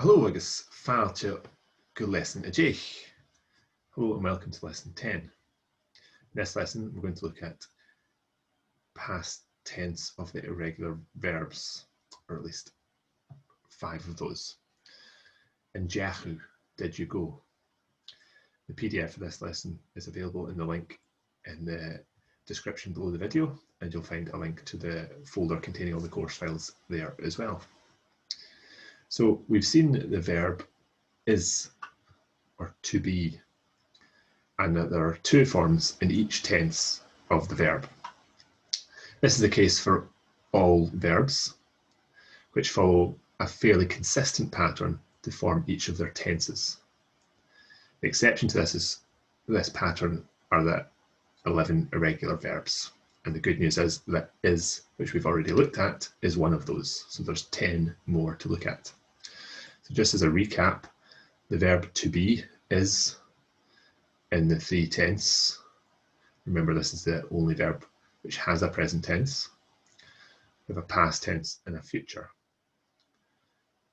Hello agus fáilte go lesson a déich. Hello and welcome to lesson 10. In this lesson we're going to look at past tense of the irregular verbs, or at least 5 of those. In Jahu, did you go? The PDF for this lesson is available in the link in the description below the video, and you'll find a link to the folder containing all the course files there as well. So we've seen the verb is or to be, and that there are 2 forms in each tense of the verb. This is the case for all verbs, which follow a fairly consistent pattern to form each of their tenses. The exception to this pattern are the 11 irregular verbs. And the good news is that is, which we've already looked at, is one of those. So there's 10 more to look at. So just as a recap, the verb to be is in the 3 tense. Remember, this is the only verb which has a present tense. We have a past tense and a future.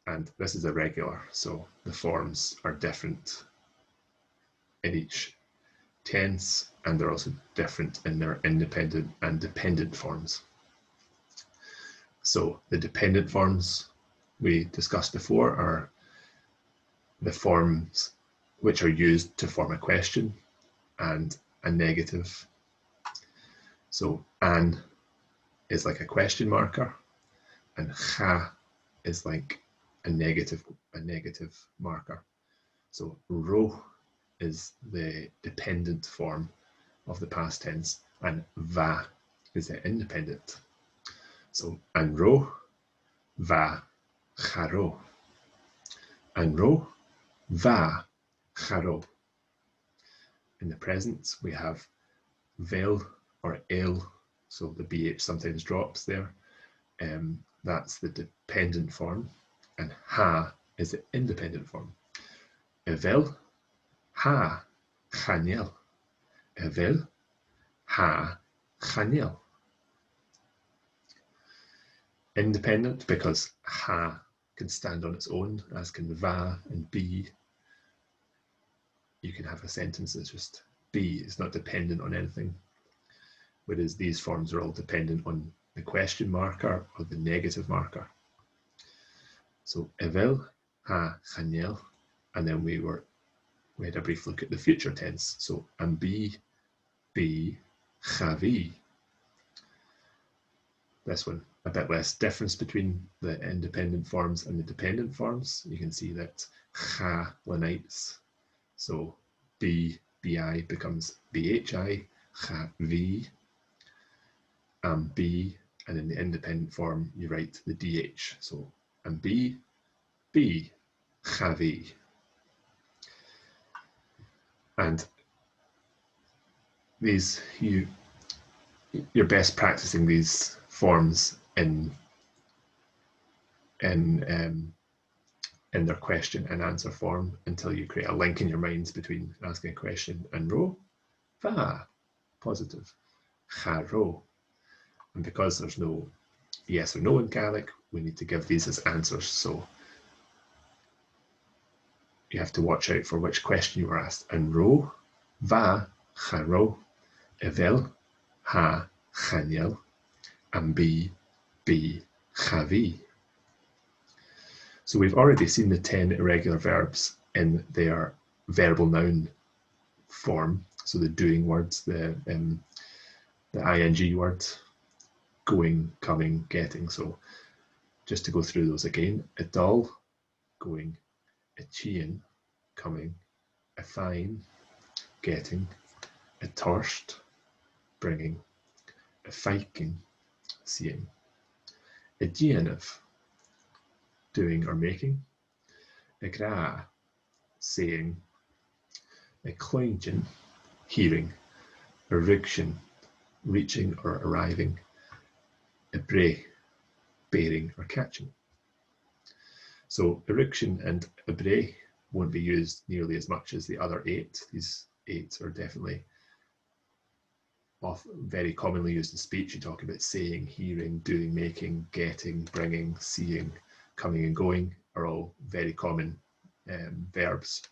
And this is irregular, so the forms are different in each tense, and they're also different in their independent and dependent forms. So the dependent forms we discussed before are the forms which are used to form a question and a negative. So an is like a question marker, and cha is like a negative marker. So ro is the dependent form of the past tense, and va is the independent. So an ro, va, charo. An ro, va, charo. In the present, we have vel or el, so the BH sometimes drops there. That's the dependent form, and ha is the independent form. Evel, ha, chaniel. Evel, ha, chaniel. Independent because ha can stand on its own, as can va and be. You can have a sentence that's just be, is not dependent on anything, whereas these forms are all dependent on the question marker or the negative marker. So evel, ha, chaniel, and then we had a brief look at the future tense. So am be, chavi. This one, a bit less difference between the independent forms and the dependent forms. You can see that cha lenites. So bi becomes bhi, chavi, be, and in the independent form you write the dh. So be, chavi. And these, you're best practicing these forms in their question and answer form until you create a link in your minds between asking a question and ro, va, positive, charo. And because there's no yes or no in Gaelic, we need to give these as answers. So you have to watch out for which question you were asked. And ro, va, charo, evel, ha, chaniel, and be, chavi. So we've already seen the 10 irregular verbs in their verbal noun form. So the doing words, the ing word, going, coming, getting. So just to go through those again: a dal, going; a chian, coming; a fine, getting; a torst, bringing; a feiking, seeing; a dianif, doing or making; a gra, saying; a cloingin, hearing; a rigshin, reaching or arriving; a bray, bearing or catching. So eruction and a bray won't be used nearly as much as the other 8. These 8 are definitely very commonly used in speech. You talk about saying, hearing, doing, making, getting, bringing, seeing, coming and going. are all very common verbs.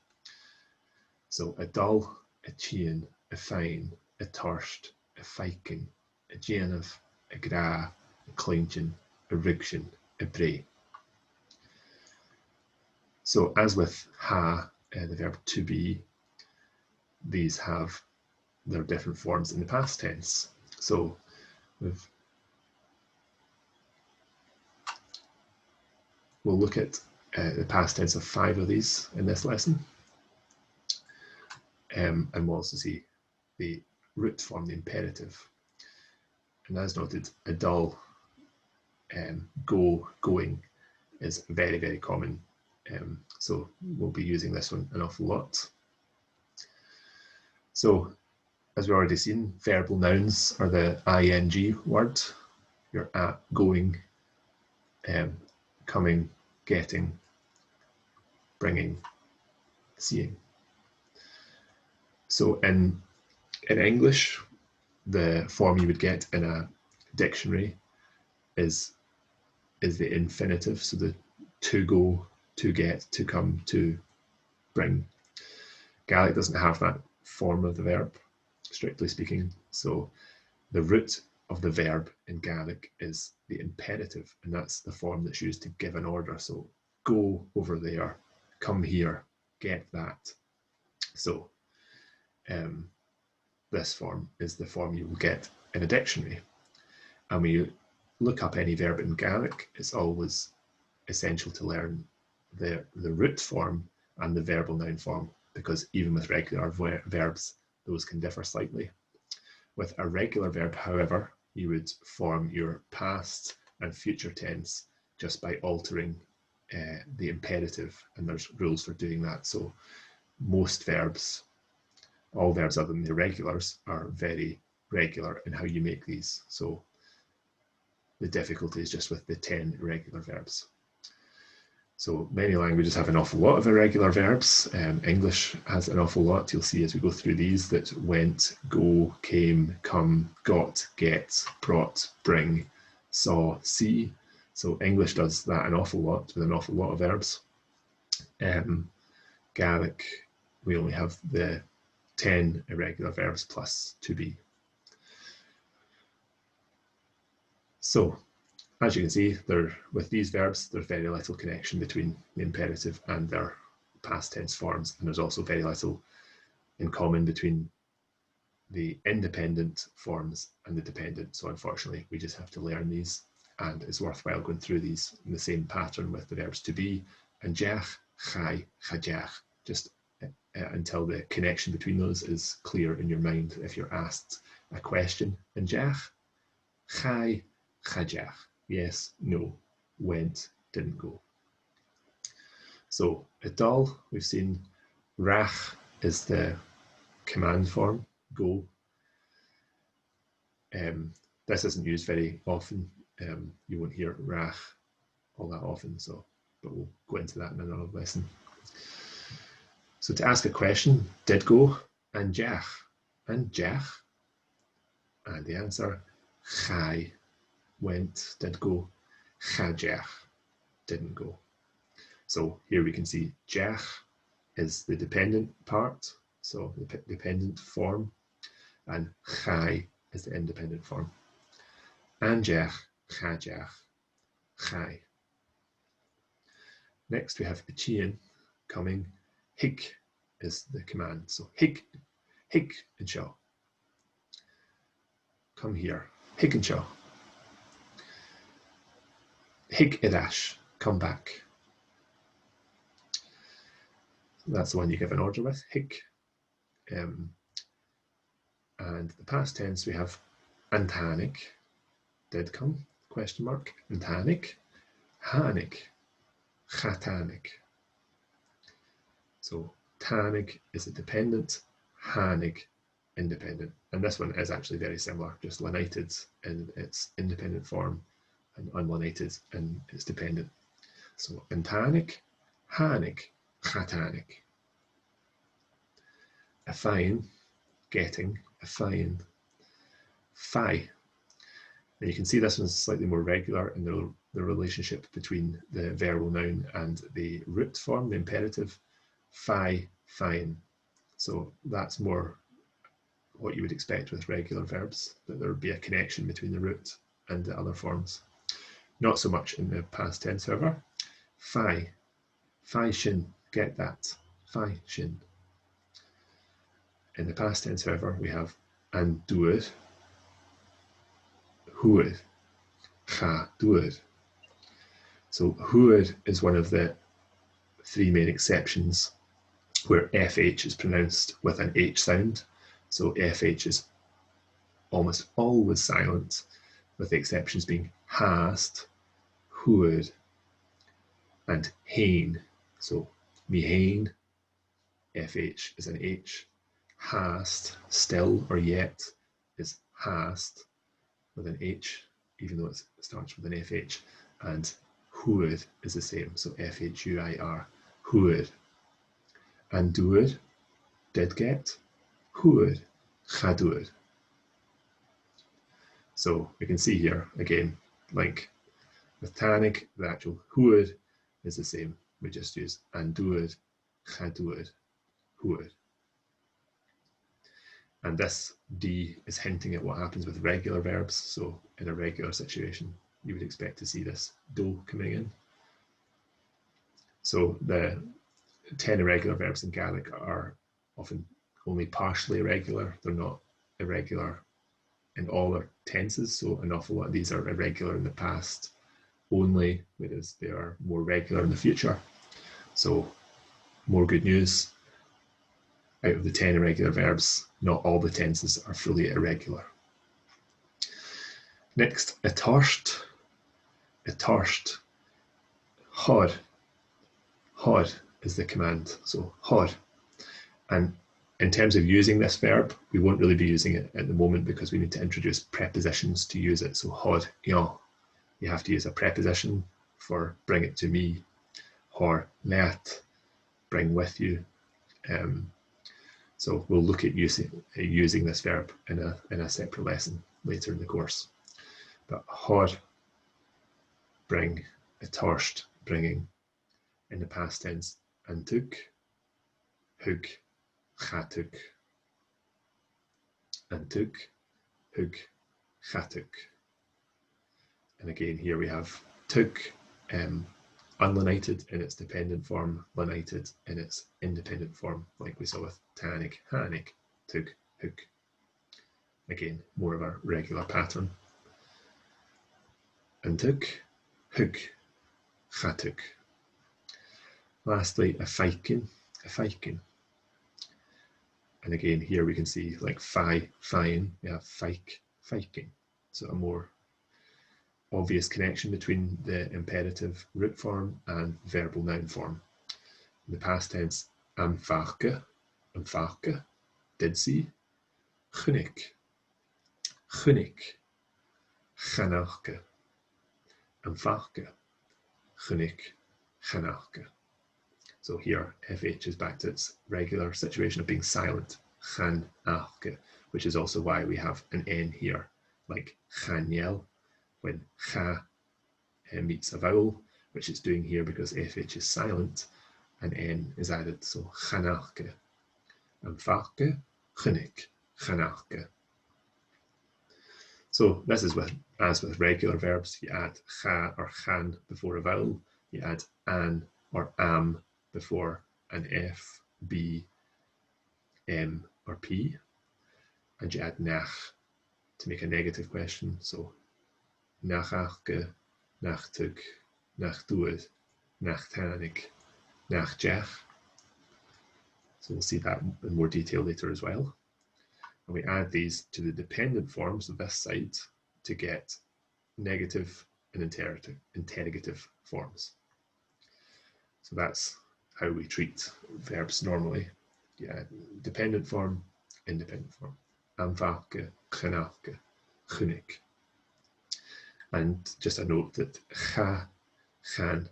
So a dull, a chian, a fine, a thirst, a fiking, a déanamh, a gra, a clinchen, a rigshin, a bray. So as with ha, the verb to be, these have their different forms in the past tense. So we'll look at the past tense of 5 of these in this lesson. And we'll also see the root form, the imperative. And as noted, a dull, go, going is very, very common. So we'll be using this one an awful lot. So as we've already seen, verbal nouns are the ing word. You're at, going, coming, getting, bringing, seeing. So in English, the form you would get in a dictionary is the infinitive, so the to go, to get, to come, to bring. Gaelic doesn't have that form of the verb, strictly speaking. So the root of the verb in Gaelic is the imperative, and that's the form that's used to give an order. So go over there, come here, get that. So this form is the form you will get in a dictionary. And when you look up any verb in Gaelic, it's always essential to learn the root form and the verbal noun form, because even with regular verbs, those can differ slightly. With a regular verb, however, you would form your past and future tense just by altering the imperative, and there's rules for doing that. So most verbs, all verbs other than the irregulars, are very regular in how you make these. So the difficulty is just with the 10 irregular verbs. So many languages have an awful lot of irregular verbs. English has an awful lot. You'll see as we go through these that went, go, came, come, got, get, brought, bring, saw, see. So English does that an awful lot with an awful lot of verbs. Gaelic, we only have the 10 irregular verbs plus to be. So as you can see, with these verbs, there's very little connection between the imperative and their past tense forms, and there's also very little in common between the independent forms and the dependent. So unfortunately, we just have to learn these, and it's worthwhile going through these in the same pattern with the verbs to be and deach, chai, chadeach, just until the connection between those is clear in your mind. If you're asked a question in deach, chai, chadeach. Yes, no, went, didn't go. So idal, we've seen rach is the command form, go. This isn't used very often. You won't hear rach all that often, but we'll go into that in another lesson. So to ask a question, did go, and deach, and deach. And the answer, chai, went, did go, chadeach, didn't go. So here we can see deach is the dependent part, so the dependent form, and chai is the independent form. And deach, chadeach, chai. Next we have chian coming. Hig is the command, so hig and show. Come here, hig and show. Hig idash, come back. That's the one you give an order with, hig. And the past tense we have antanig, did come, question mark, antanig, hanig, chatanig. So tanig is a dependent, hanig, independent. And this one is actually very similar, just lenited in its independent form and unlenited in its dependent. So antanig, hanig, chatanig. A fine, getting, a fine, fi. Now you can see this one's slightly more regular, and the relationship between the verbal noun and the root form, the imperative, phi, phin. So that's more what you would expect with regular verbs, that there would be a connection between the root and the other forms. Not so much in the past tense, however. Phi, phi shin, get that, phi shin. In the past tense, however, we have an dŵr, hwyr, cha dŵr. So hwyr is one of the three main exceptions where FH is pronounced with an H sound. So FH is almost always silent, with the exceptions being hast, hwyr, and hein. So mi hein, FH is an H. Hast, still or yet, is hast with an H, even though it starts with an FH. And hwyr is the same, so FHUIR, hwyr. And dŵr, did get, hwyr, cha dŵr. So we can see here, again, like with Tannig, the actual hwyr is the same. We just use an dŵr, cha dŵr, hwyr. And this D is hinting at what happens with regular verbs. So in a regular situation, you would expect to see this do coming in. So the 10 irregular verbs in Gaelic are often only partially irregular. They're not irregular in all their tenses. So an awful lot of these are irregular in the past only, whereas they are more regular in the future. So more good news. Out of the 10 irregular verbs, not all the tenses are fully irregular. Next, etarst. Etarst. Hod. Hod is the command, so hod. And in terms of using this verb, we won't really be using it at the moment because we need to introduce prepositions to use it. So hod, you have to use a preposition for bring it to me, or let, bring with you. So we'll look at using this verb in a separate lesson later in the course. But hod, bring, etarst, bringing, in the past tense, an took, hug, chatuk. An took, hug, chatuk. And again, here we have took, unlenited in its dependent form, lenited in its independent form, like we saw with Tannig, Hannig, took, hug. Again, more of a regular pattern. And took, hug, chatuk. Lastly, a feikin. And again, here we can see like phi, fine, we have feik, feikin. So a more obvious connection between the imperative root form and verbal noun form. In the past tense, amfarke, did see, chunnik, chanarke, amfarke, chunnik, chanarke. So here, FH is back to its regular situation of being silent, chanarke, which is also why we have an N here, like chaniel, when cha meets a vowel, which it's doing here because FH is silent, an N is added, so chanarke, amfarke, chunnik, chanarke. So this is as with regular verbs, you add cha or chan before a vowel, you add an or am before an F, B, M, or P, and you add nach to make a negative question. So nacharke, nachtug, nachduid, nachtanig, nachjach. So we'll see that in more detail later as well. And we add these to the dependent forms of this side to get negative and interrogative forms. So that's how we treat verbs normally. Yeah, dependent form, independent form. Amfarke, chanarke, chunnik. And just a note that cha, chan,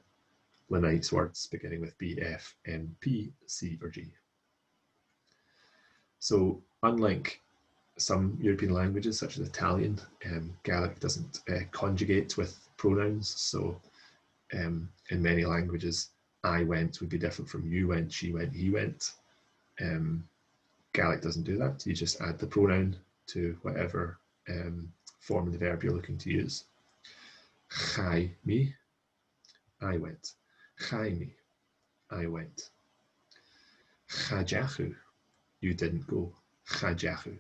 lenites words beginning with B, F, M, P, C, or G. So unlike some European languages, such as Italian, Gaelic doesn't conjugate with pronouns. So in many languages, I went would be different from you went, she went, he went. Gaelic doesn't do that. You just add the pronoun to whatever form of the verb you're looking to use. Chai mi, I went. Chai mi, I went. Chajachu, you didn't go. Chajachu.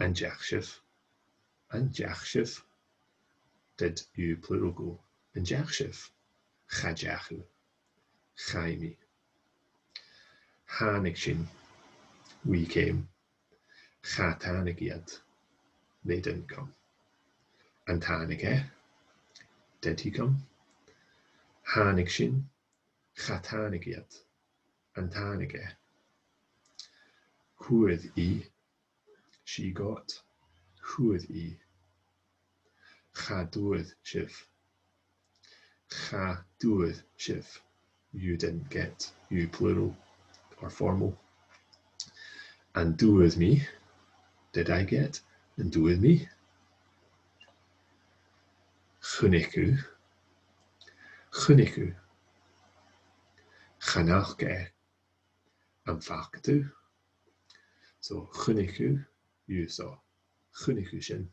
Anjachshiv, Anjachshiv, did you plural go? Anjachshiv. Chajachu. Chai mi. Hanikshin, we came. Chatanigiad, they didn't come. Antanige, did he come? Hanikshin, Chatanigiad, Antanige. Huid I, she got. Huid I. Chaduid shiv. Chaduid shiv, you didn't get. You plural or formal. And do with me, did I get? And do with me. Chuniku, Chuniku. Chanachge, Amfaktu. So Chuniku, you saw. Chuniku shin,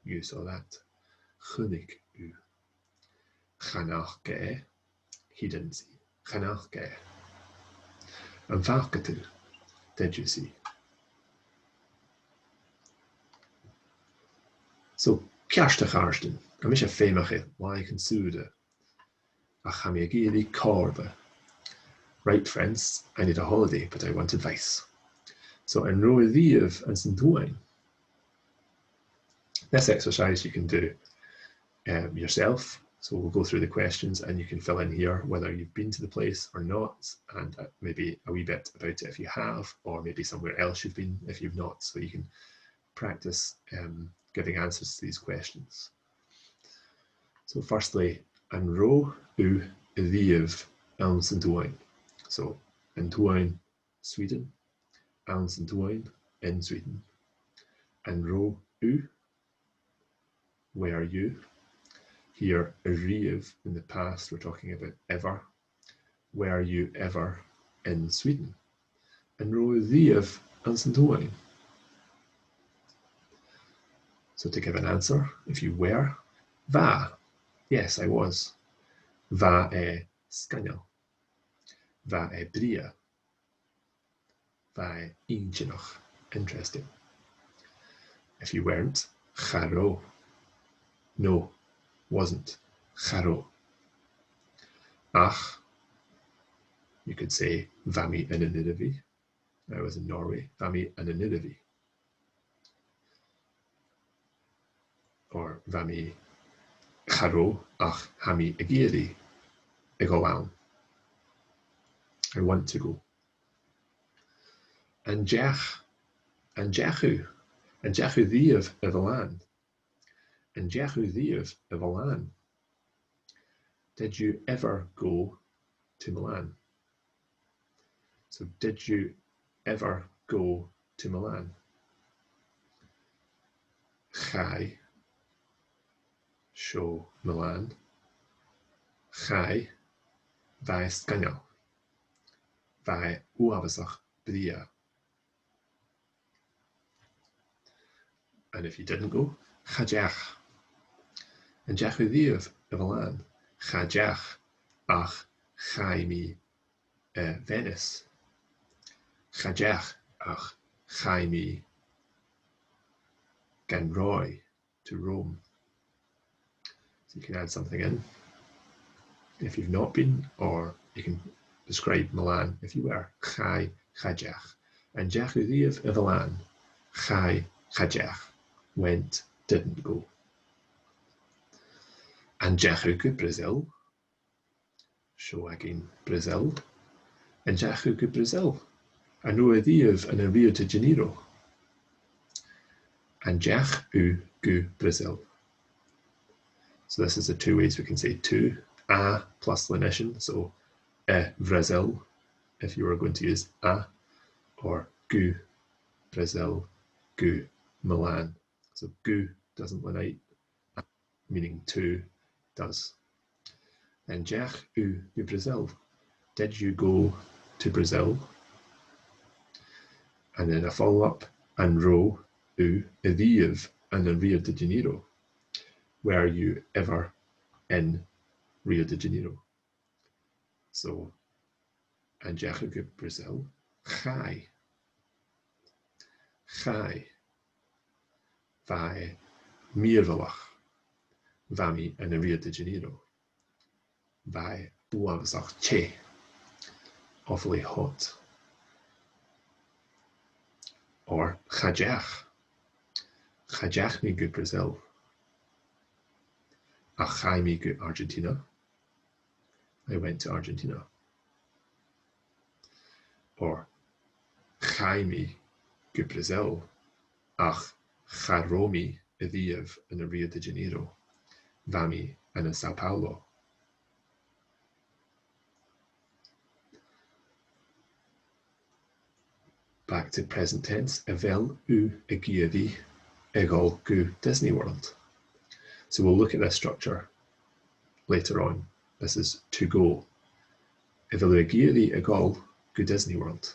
you saw that. Chuniku. Chanachge, he didn't see. Chanachge. Amfaktu, did you see? So, Kjarsta Karsten, a mis a féimeach like and sude, a chamiagiri corba. Right, friends, I need a holiday, but I want advice. So, in row Diev and Santuin, this exercise you can do yourself. So, we'll go through the questions and you can fill in here whether you've been to the place or not, and maybe a wee bit about it if you have, or maybe somewhere else you've been if you've not, so you can practice giving answers to these questions. So firstly, an ro u diev an Santuin. So Antuin, Sweden, an Santuin in Sweden. An ro u, where you. Here, riev in the past, we're talking about ever. Were you ever in Sweden? An ro diev an Santuin. So to give an answer, if you were, va, yes, I was. Va e scanel. Va e bria. Va e inchinoch. Interesting. If you weren't, charo. No, wasn't. Charo. Ach, you could say vami in Ninive. I was in Norway. Vami in Ninive. Or vami charo ach hami agiri. I go on. I want to go. And Jechu diev of a land. And Jechu diev of a land. Did you ever go to Milan? So did you ever go to Milan? Chai, show Milan. Chai, vai scanel. Vai uavasach bria. And if you didn't go, chajach. And Jechu diev of a land. Chajach ach chai mi Venice. Chajach ach chai mi gan Roy to Rome. So you can add something in if you've not been, or you can describe Milan if you were. Chai chajach. And Jechu diev of a land. Chai chajach. Went, didn't go. And Jechu to Brazil. Show again Brazil. And Jechu to Brazil. And Noa diev and Rio de Janeiro. And Jechu to Brazil. So this is the two ways we can say to. A plus lenition, so Brazil, if you were going to use a, or gu Brazil, gu Milan. So gu doesn't lenite, meaning to, does. And deach u to Brazil. Did you go to Brazil? And then a follow-up, and ro u a ddiv and in Rio de Janeiro. Were you ever in Rio de Janeiro? So, and deach u to Brazil. Chai. Chai. Vai meervalach. Vami in Rio de Janeiro. Vai uavsach che. Awfully hot. Or chajach. Chajach me go Brazil. Ach chai me go Argentina. I went to Argentina. Or chai me go Brazil. Ach charomi a ddiv in Rio de Janeiro. Vami in Sao Paulo. Back to present tense, evel u agiadi egol gu Disney World. So we'll look at this structure later on. This is to go. Evel u agiadi egol gu Disney World.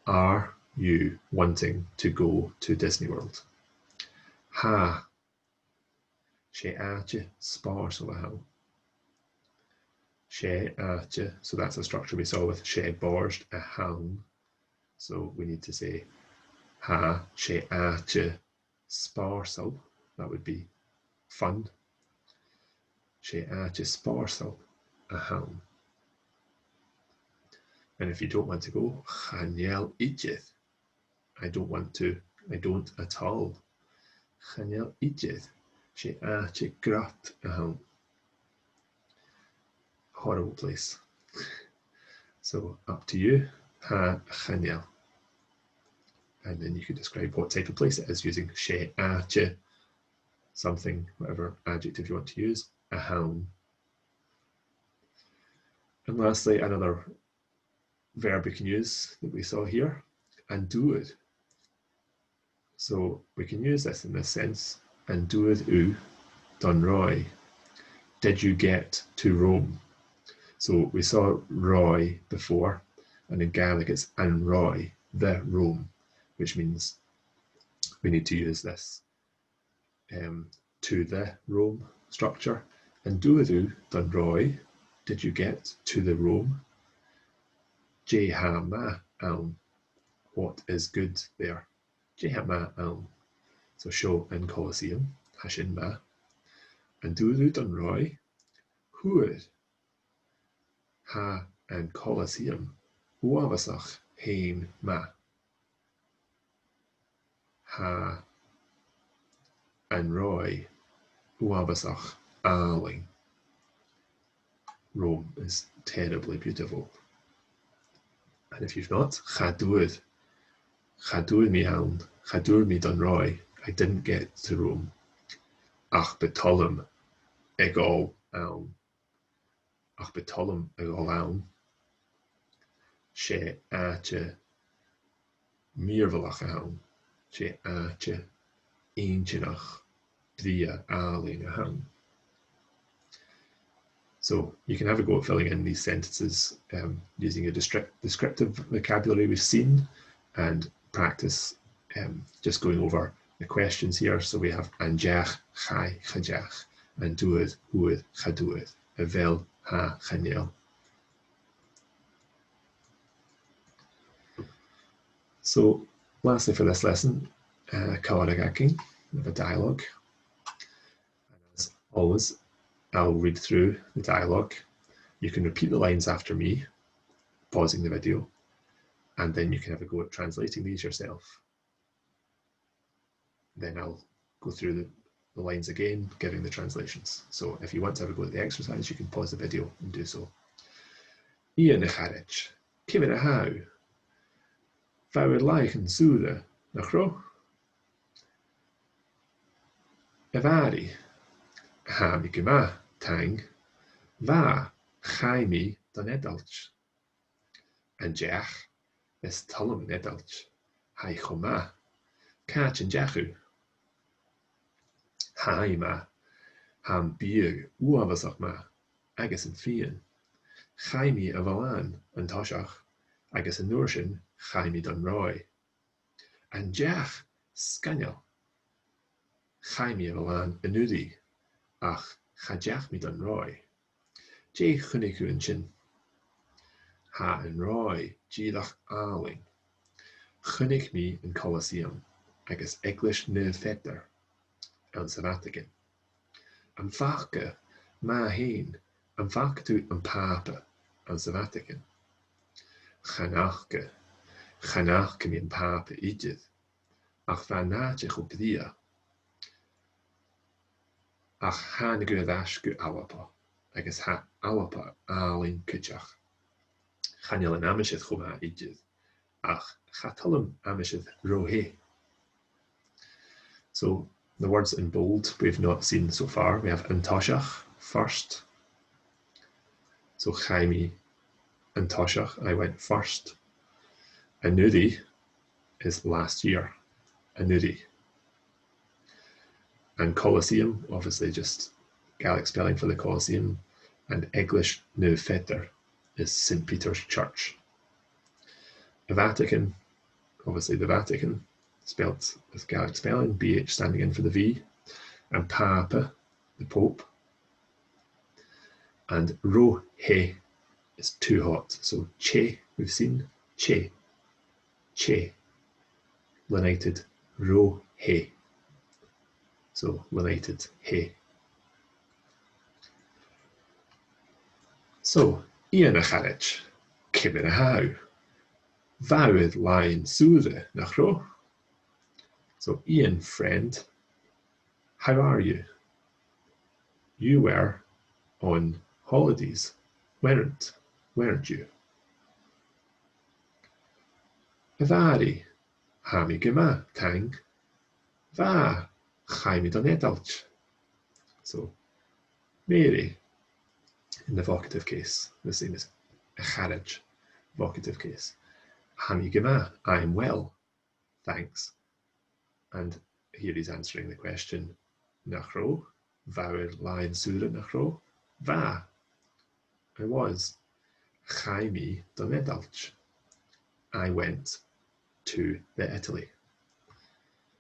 Are you wanting to go to Disney World? Ha. She aatje spars of a how. She aatje. So that's a structure we saw with she borst a hound. So we need to say ha she aatje sparsel. That would be fun. She aatje sparsel a hound. And if you don't want to go, chanel idjith. I don't want to. I don't at all. Chanel idjith. She aatje grat a hound. Horrible place. So up to you. Ha chanel. And then you could describe what type of place it is using she aatje, something, whatever adjective you want to use, a hound. And lastly, another verb we can use that we saw here, and do it. So we can use this in this sense, and do it u, done Roy. Did you get to Rome? So we saw Roy before, and in Gaelic it's an Roy, the Rome, which means we need to use this to the Rome structure. And do it u, done Roy. Did you get to the Rome? Je ha ma alm. What is good there? Je ha ma alm. So show in Colosseum, hashin ma. And do it u, done Roy. Huid. Ha and Colosseum. Uavasach hein ma. Ha and Roy. Uavasach aling. Rome is terribly beautiful. And if you've not, Chaduid mi hound, Chadur mi done Roy. I didn't get to Rome. Ach betolum egol alm. Ach betolum egol alm. She aatje meervalach hound. She aatje eentjenach dria aling a hound. So you can have a go at filling in these sentences using a descriptive vocabulary we've seen, and practice just going over the questions here. So we have anjach, chai, chajach, and doed, hued, chadoed, evel, ha, chanel. So lastly for this lesson, kawaragaking, we have a dialogue. And as always, I'll read through the dialogue. You can repeat the lines after me, pausing the video, and then you can have a go at translating these yourself. Then I'll go through the lines again, giving the translations. So if you want to have a go at the exercise, you can pause the video and do so. Ian Echarich, Kimina How, Fawr Lichen Suda, Nachro, Evari, Ha Mikima, Tang, Va, Chaimi, Donedalch, and Jach, is Tullum Nedalch, Hai Choma, Kach and Jachu, Haima, ham biag uavasach ma, agus an fian. Chaimi a bhalan an toshach, agus an nuairsin chaimi don roi. An deach scanal. Chaimi a bhalan an nudi, ach chadeach mi don roi. Jé chunicu an sin. Ha an roi, díadach áling. Chunig mi an Colosseum, agus Eglish na Fetter, an sa Vatican. An fachke, ma heen, an fachtu an Papa, an sa Vatican. Chanachke mi an Papa idydd, ach va natich op dia. Ach hanigu adashku awapa, agus ha awapa áling kutjach. Chanel an amishith chuma idydd, ach chatalam amishith rohe. So the words in bold we've not seen so far. We have Antoshach first. So Chaimi Antoshach, I went first. Anudi is last year. Anudi. And Colosseum, obviously just Gaelic spelling for the Colosseum. And Eglish nu Fetter is St. Peter's Church. The Vatican, obviously the Vatican, spelled with Gaelic spelling, BH standing in for the V, and Papa, the Pope, and Rohe is too hot, so Che, we've seen, Che, lenited, Rohe, so lenited, He. So, Ian a charich, Kibin a how, Vowed line Sude nach ro. So, Ian, friend, how are you? You were on holidays, weren't you? Vari, hami gema, tang, va, chaimi don edalch. So, Mary, in the vocative case, the same as a charage, vocative case. Hami gema, I am well, thanks. And here he's answering the question, nachro, vowed line sura nachro, va, I was, chaimi don edalch, I went to the Italy.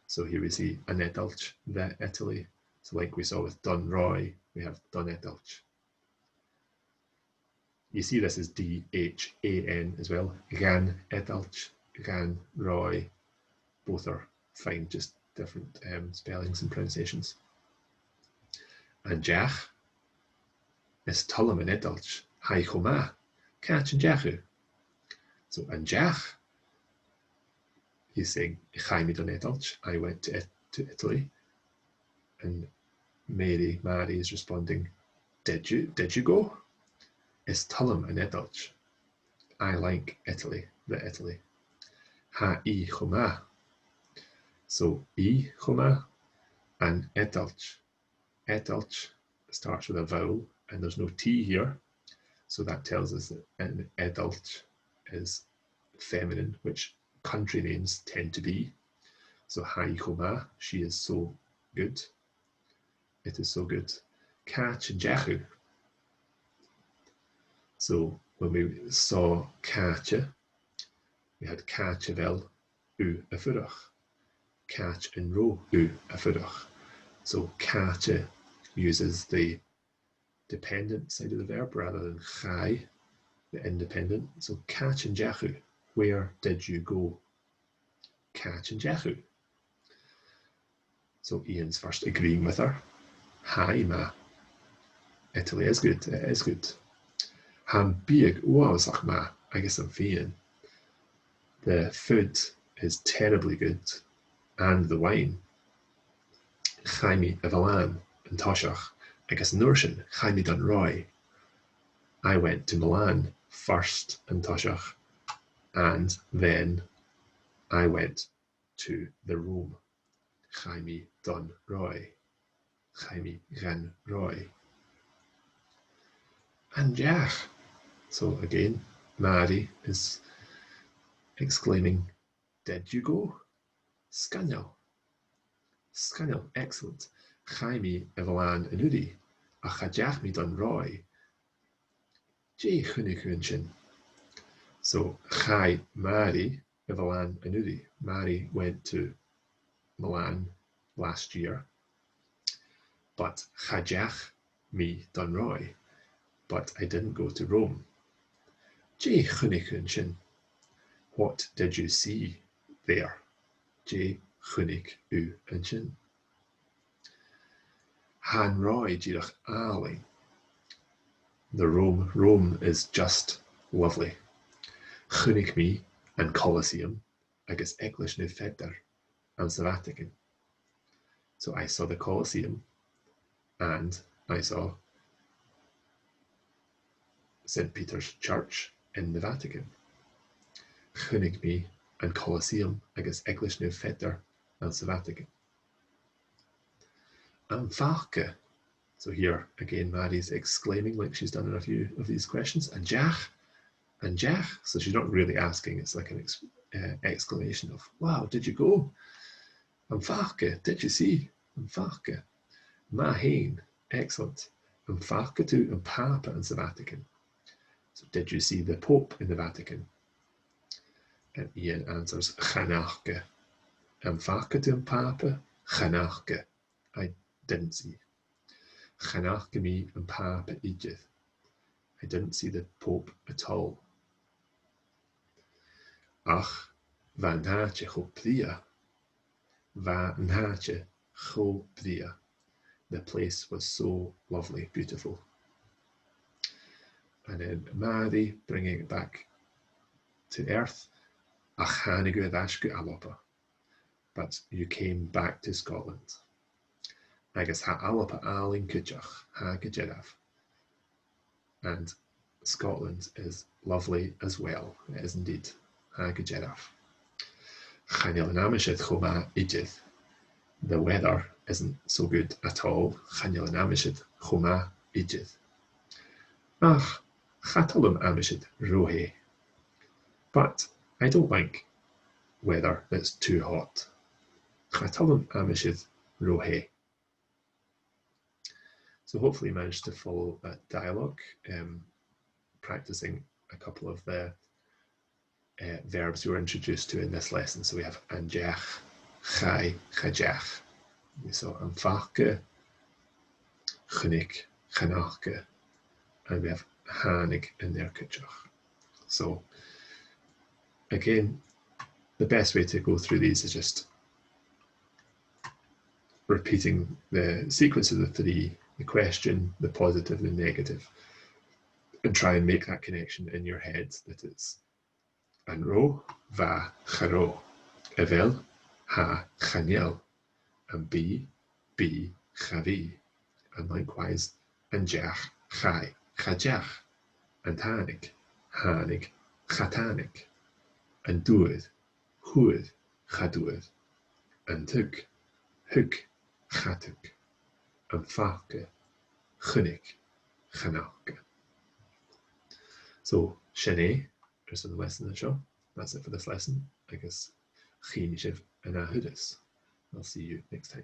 So here we see an edalch, the Italy. So like we saw with Don Roy, we have Don edalch. You see this as D-H-A-N as well, gan edalch, gan Roy, both are fine, just different spellings and pronunciations. And Jach is Tullum and edalch, hai choma, catch and Jachu. So and Jach, he's saying, Chaimi don edalch, I went to Italy. And Mary is responding, did you go? Is Tullum and edalch, I like Italy, the Italy. Ha I choma. So I choma and edalch. Edalch starts with a vowel and there's no T here. So that tells us that an edalch is feminine, which country names tend to be. So hai choma, she is so good. It is so good. Catch and jechu. So when we saw catcha, we had catchavel u a furach. Catch and ro u a furach. So catcha uses the dependent side of the verb rather than chai, the independent. So catch and jechu. Where did you go? Catch and jechu. So Ian's first agreeing with her. Hi ma. Italy is good. It is good. Han biag uawsach ma. Agus an fian. The food is terribly good, and the wine. Chaimi a bhalan an toshach. Agus nuairsin chaimi don roi. I went to Milan first an toshach, and then I went to the Rome. Chaimi don roi. Chaimi gan roi. And Jach. So again, Mary is exclaiming, did you go? Scannel. Scannel, excellent. chai mi evalan anudi, a chajach mi don roy, J chunikunshin. So chai Mari evalan anudi. Mari went to Milan last year, but chajach mi don roy, but I didn't go to Rome. J chunikunshin. What did you see there? J chunik u unshin. Han roy jirach ali. The Rome is just lovely. Chunig mi and Colosseum, agus English nu feder, and the Vatican. So I saw the Colosseum and I saw St. Peter's Church in the Vatican. Chunig mi and Colosseum, agus English nu feder, and the Vatican. And Farke. So here again, Mary's exclaiming like she's done in a few of these questions. And Jach. So she's not really asking. It's like an exclamation of, wow, did you go? And Farke, did you see? And Farke. Ma heen, excellent. And Farke to and Papa in the Vatican. So did you see the Pope in the Vatican? And Ian answers, Chanarke. And Farke to and Papa, Chanarke. I didn't see. Chanarke mi and Papa Edith. I didn't see the Pope at all. Ach, van haatje go pria. Van haatje go pria. The place was so lovely, beautiful. And then Mary bringing it back to earth. Ach, hanigu dashku alopa. But you came back to Scotland. Agus ha alopa alin kujach, ha gejeraf. And Scotland is lovely as well. It is indeed. Ha gejeraf. Chanil namishit choma idith. The weather isn't so good at all. Chanil namishit choma idith. Ach, chatalum amishit rohe. But I don't like weather that's too hot. Chatalum amishit rohe. So hopefully you managed to follow that dialogue, practicing a couple of the verbs you were introduced to in this lesson. So we have anjach, chai, chajach. We saw anfarke, chunik, chanarke, and we have hanig in there, kutchach. So again, the best way to go through these is just repeating the sequence of the three, the question, the positive, the negative, and try and make that connection in your head that it's anro, va, charo, evel, ha, chaniel, and b, chavi, and likewise, anjach, chai, chajach, and hanig, chatanig, and duid, huid, chaduid, and tuk, huk, chatuk, and farke, chunik, chanarke. So, Shane, just on the lesson of the show. That's it for this lesson. I guess, Chinishiv and Ahudis. I'll see you next time.